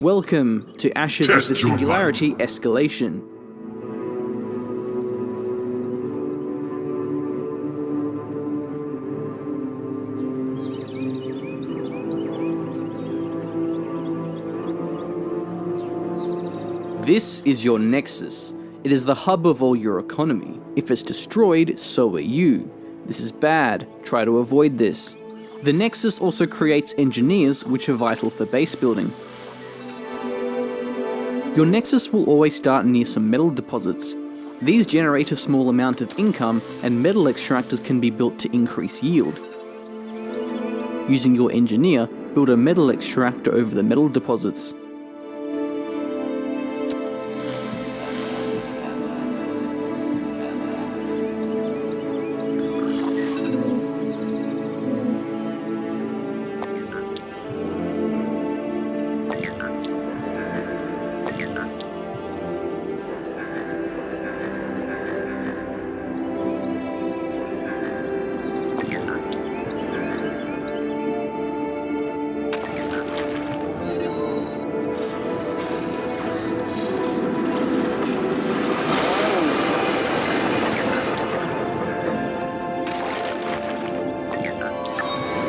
Welcome to Ashes of the Singularity Escalation. This is your nexus. It is the hub of all your economy. If it's destroyed, so are you. This is bad. Try to avoid this. The nexus also creates engineers, which are vital for base building. Your nexus will always start near some metal deposits. These generate a small amount of income, and metal extractors can be built to increase yield. Using your engineer, build a metal extractor over the metal deposits.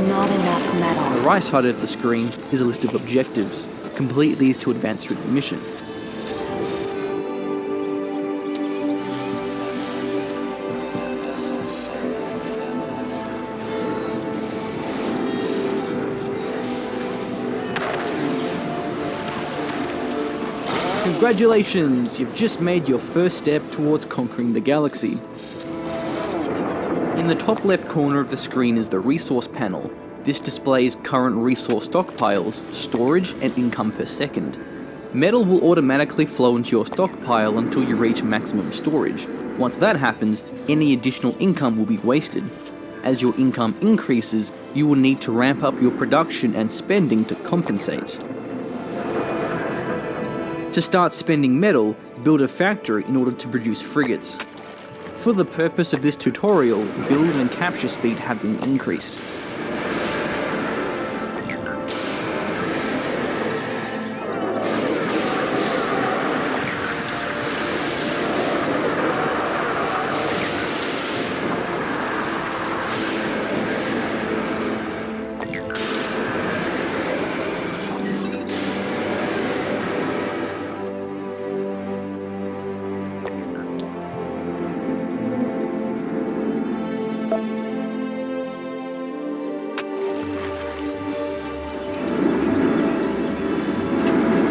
Not enough metal. On the right side of the screen is a list of objectives. Complete these to advance through the mission. Congratulations! You've just made your first step towards conquering the galaxy. In the top left corner of the screen is the resource panel. This displays current resource stockpiles, storage, and income per second. Metal will automatically flow into your stockpile until you reach maximum storage. Once that happens, any additional income will be wasted. As your income increases, you will need to ramp up your production and spending to compensate. To start spending metal, build a factory in order to produce frigates. For the purpose of this tutorial, build and capture speed have been increased.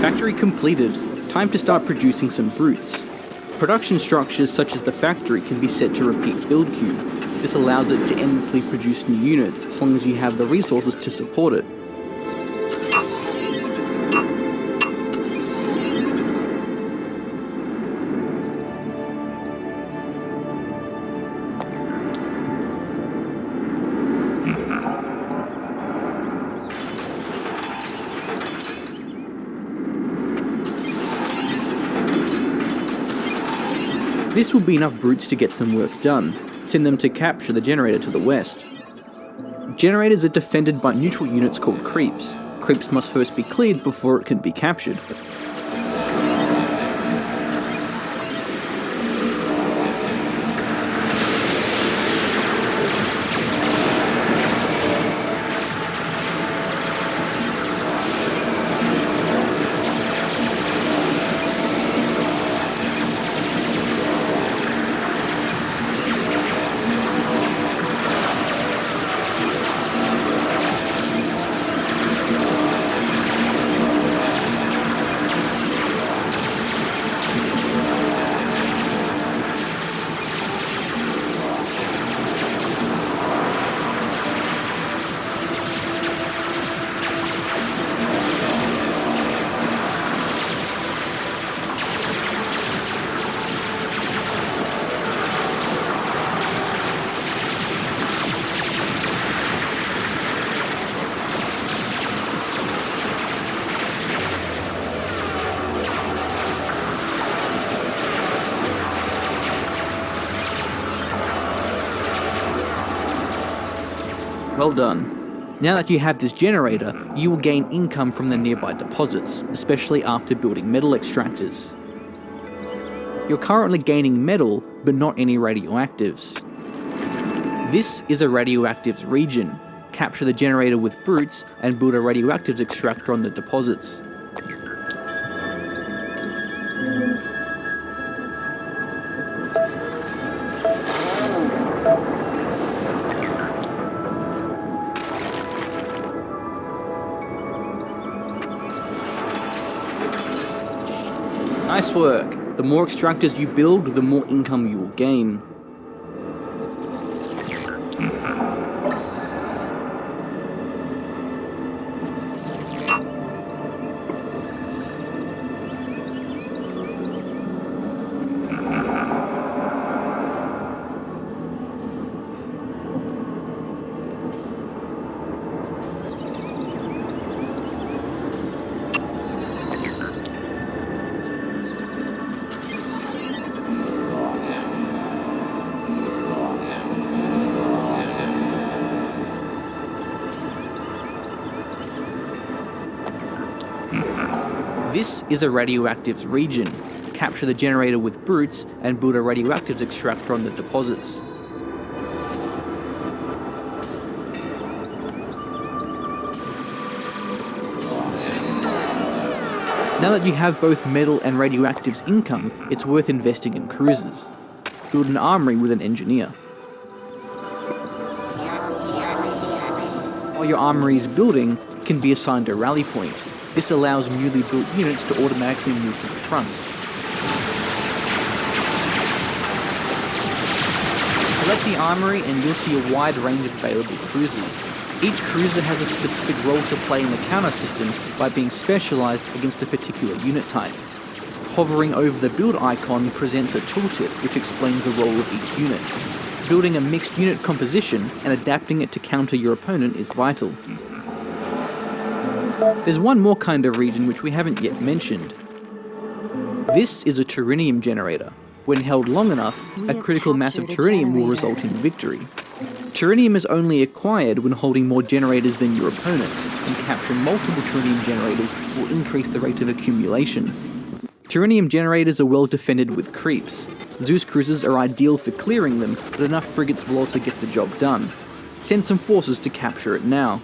Factory completed. Time to start producing some brutes. Production structures such as the factory can be set to repeat build queue. This allows it to endlessly produce new units as long as you have the resources to support it. This will be enough brutes to get some work done. Send them to capture the generator to the west. Generators are defended by neutral units called creeps. Creeps must first be cleared before it can be captured. Well done. Now that you have this generator, you will gain income from the nearby deposits, especially after building metal extractors. You're currently gaining metal, but not any radioactives. This is a radioactives region. Capture the generator with brutes and build a radioactives extractor on the deposits. Nice work. The more extractors you build, the more income you will gain. This is a radioactives region. Capture the generator with brutes and build a radioactives extractor on the deposits. Now that you have both metal and radioactives income, it's worth investing in cruisers. Build an armory with an engineer. While your armory is building, it can be assigned a rally point. This allows newly built units to automatically move to the front. Select the armory and you'll see a wide range of available cruisers. Each cruiser has a specific role to play in the counter system by being specialized against a particular unit type. Hovering over the build icon presents a tooltip which explains the role of each unit. Building a mixed unit composition and adapting it to counter your opponent is vital. There's one more kind of region which we haven't yet mentioned. This is a Turinium generator. When held long enough, a critical mass of Turinium will result in victory. Turinium is only acquired when holding more generators than your opponents, and capturing multiple Turinium generators will increase the rate of accumulation. Turinium generators are well defended with creeps. Zeus cruisers are ideal for clearing them, but enough frigates will also get the job done. Send some forces to capture it now.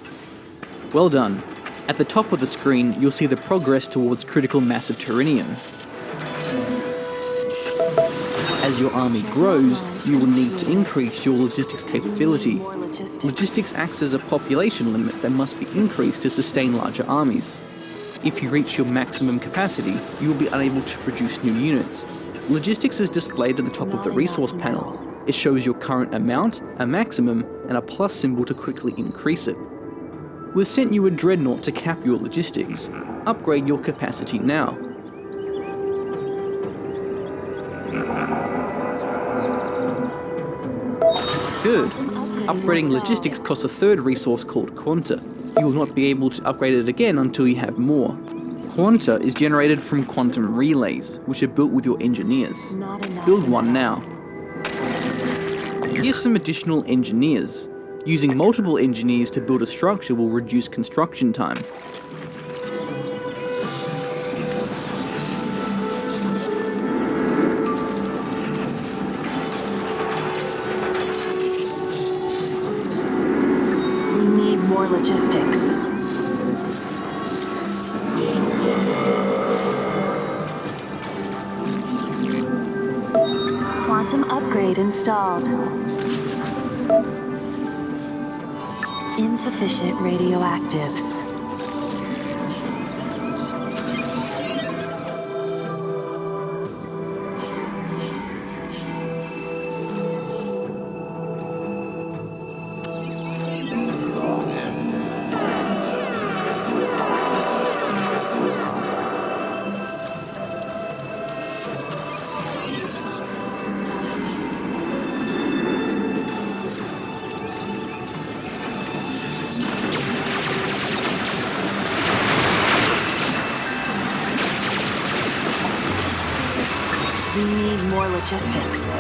Well done. At the top of the screen, you'll see the progress towards critical mass of Turinium. As your army grows, you will need to increase your logistics capability. Logistics acts as a population limit that must be increased to sustain larger armies. If you reach your maximum capacity, you will be unable to produce new units. Logistics is displayed at the top of the resource panel. It shows your current amount, a maximum, and a plus symbol to quickly increase it. We've sent you a dreadnought to cap your logistics. Upgrade your capacity now. Good. Upgrading logistics costs a third resource called Quanta. You will not be able to upgrade it again until you have more. Quanta is generated from quantum relays, which are built with your engineers. Build one now. Here's some additional engineers. Using multiple engineers to build a structure will reduce construction time. We need more logistics. Quantum upgrade installed. Insufficient radioactives. We need more logistics.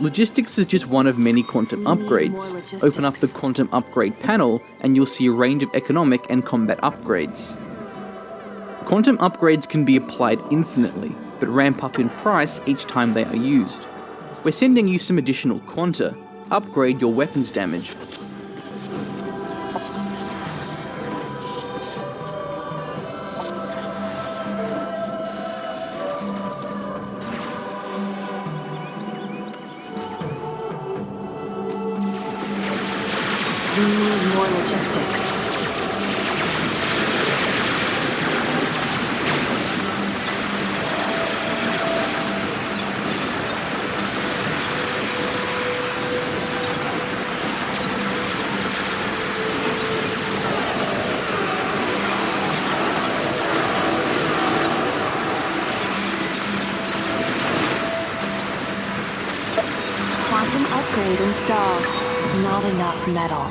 Logistics is just one of many quantum We need more upgrades. logistics. Open up the quantum upgrade panel and you'll see a range of economic and combat upgrades. Quantum upgrades can be applied infinitely, but ramp up in price each time they are used. We're sending you some additional quanta. Upgrade your weapons damage. We need more logistics. Quantum upgrade installed. Not enough metal.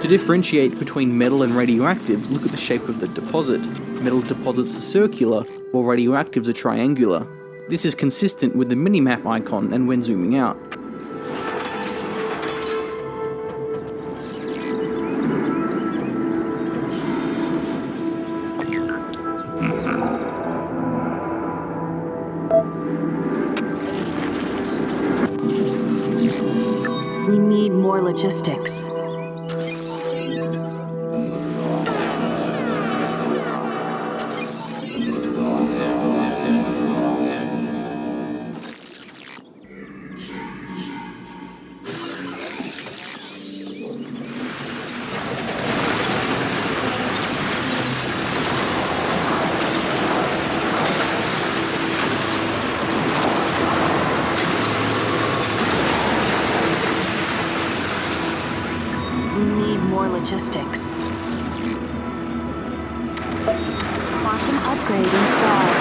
To differentiate between metal and radioactives, look at the shape of the deposit. Metal deposits are circular, while radioactives are triangular. This is consistent with the minimap icon and when zooming out. We need more logistics. We need more logistics. Quantum upgrade installed.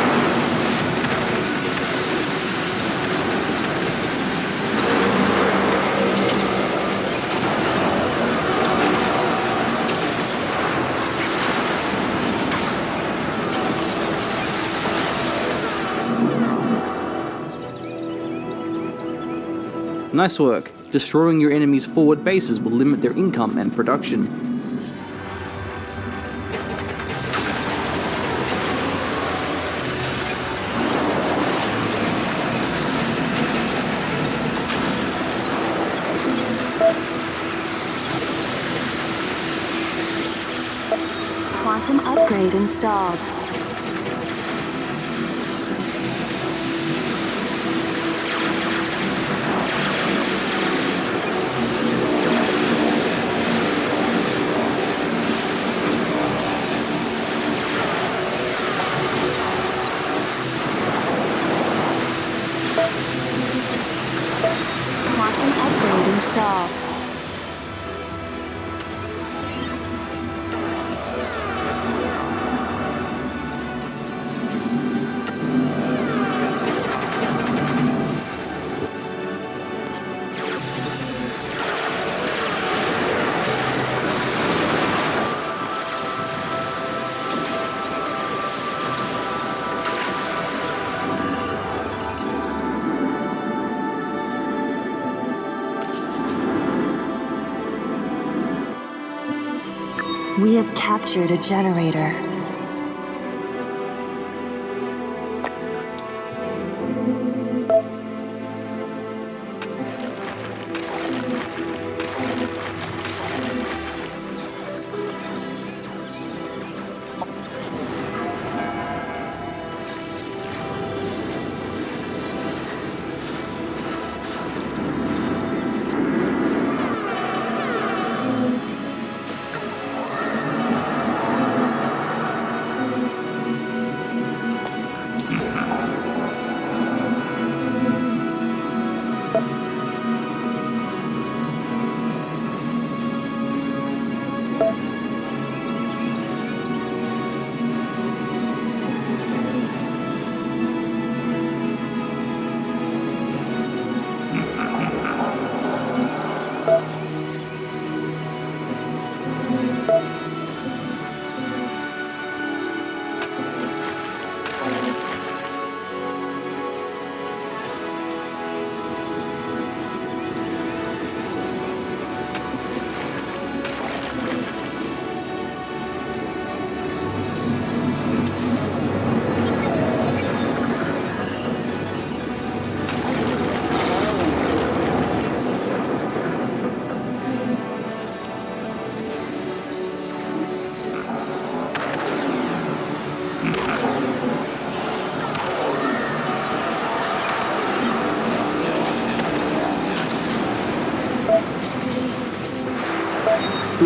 Nice work. Destroying your enemy's forward bases will limit their income and production. Quantum upgrade installed. Quantum upgrade installed. We have captured a generator.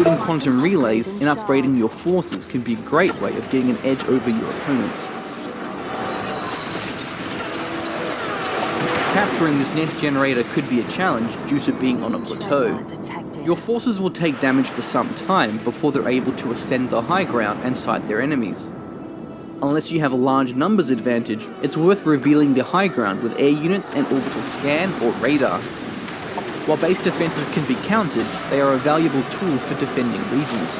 Building quantum relays and upgrading your forces can be a great way of getting an edge over your opponents. Capturing this next generator could be a challenge due to being on a plateau. Your forces will take damage for some time before they're able to ascend the high ground and sight their enemies. Unless you have a large numbers advantage, it's worth revealing the high ground with air units and orbital scan or radar. While base defenses can be countered, they are a valuable tool for defending regions.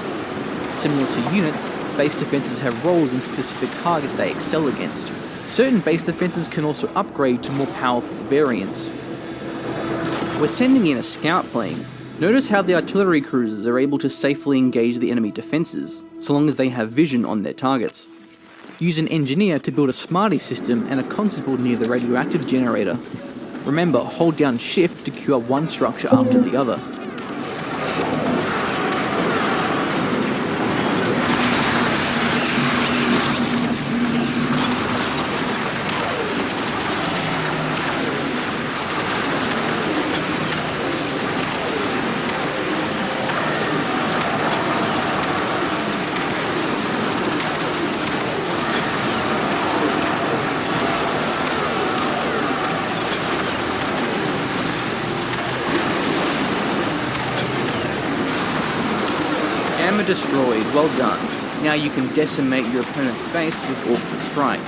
Similar to units, base defenses have roles in specific targets they excel against. Certain base defenses can also upgrade to more powerful variants. We're sending in a scout plane. Notice how the artillery cruisers are able to safely engage the enemy defenses, so long as they have vision on their targets. Use an engineer to build a smarty system and a constable near the radioactive generator. Remember, hold down shift to cure one structure after the other. Gamma destroyed, well done. Now you can decimate your opponent's base with Orbital Strike.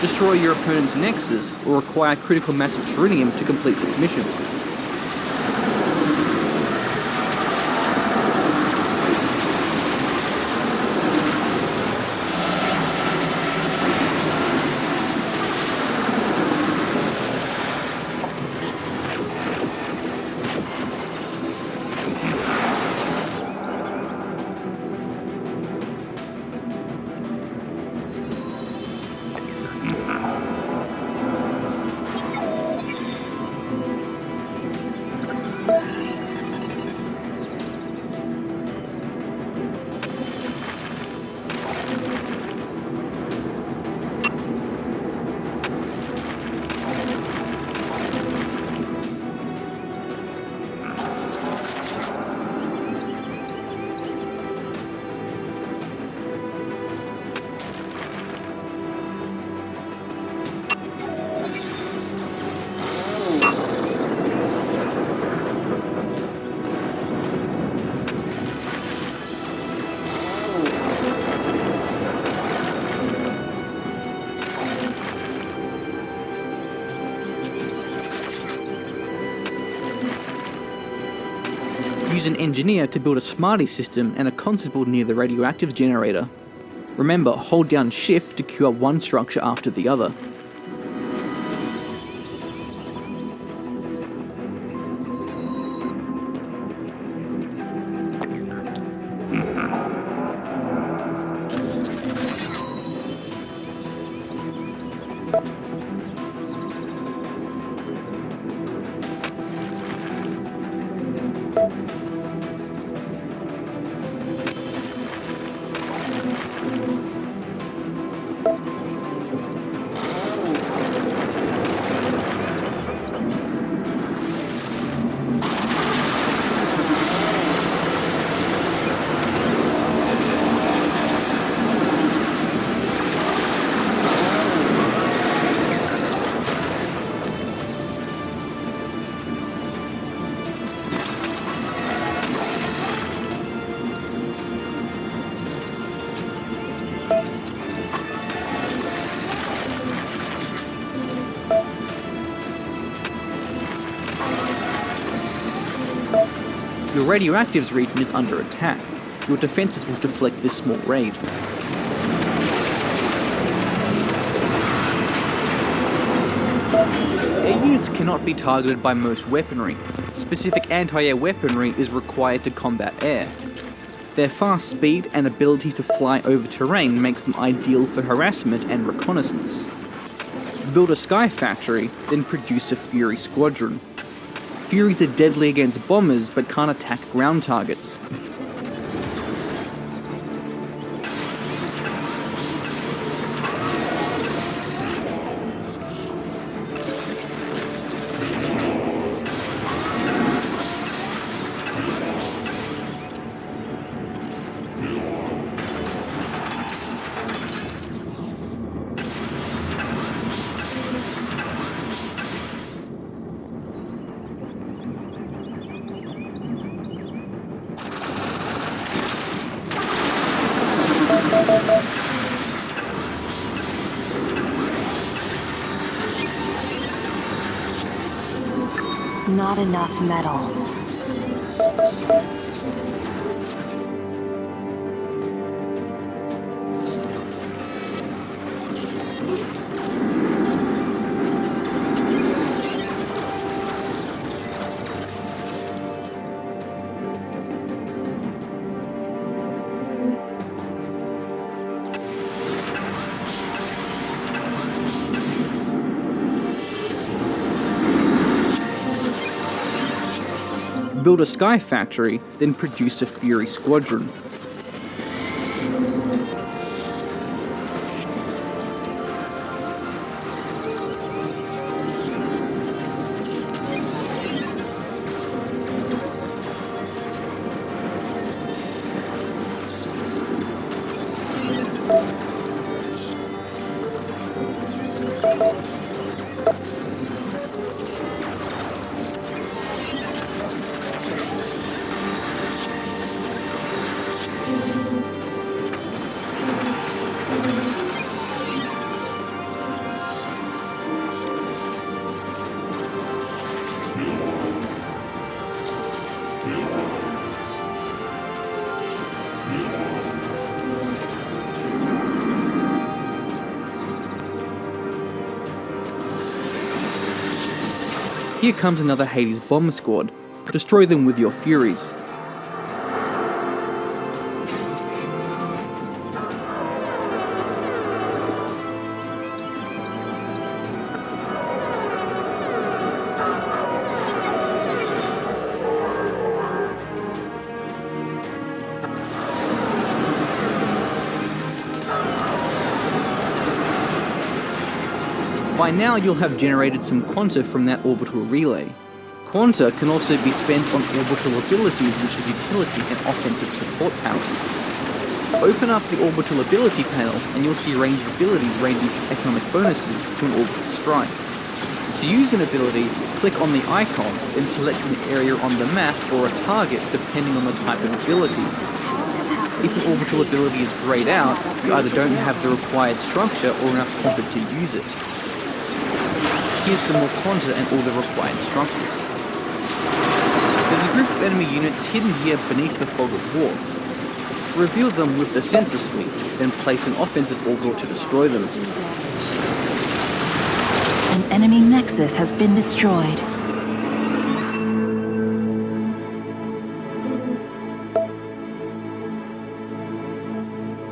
Destroy your opponent's nexus or acquire critical mass of Pterinium to complete this mission. Use an engineer to build a smarty system and a constable near the radioactive generator. Remember, hold down shift to cure one structure after the other. Your radioactives region is under attack. Your defenses will deflect this small raid. Air units cannot be targeted by most weaponry. Specific anti-air weaponry is required to combat air. Their fast speed and ability to fly over terrain makes them ideal for harassment and reconnaissance. Build a Sky Factory, then produce a Fury Squadron. Furies are deadly against bombers but can't attack ground targets. Not enough metal. Build a sky factory, then produce a Fury squadron. Here comes another Hades bomber squad. Destroy them with your Furies. By now you'll have generated some quanta from that orbital relay. Quanta can also be spent on orbital abilities which are utility and offensive support powers. Open up the orbital ability panel and you'll see a range of abilities ranging from economic bonuses to an orbital strike. To use an ability, click on the icon, then select an area on the map or a target depending on the type of ability. If an orbital ability is grayed out, you either don't have the required structure or enough quanta to use it. Here's some more quanta and all the required structures. There's a group of enemy units hidden here beneath the fog of war. Reveal them with the sensor suite, then place an offensive orbital to destroy them. An enemy nexus has been destroyed.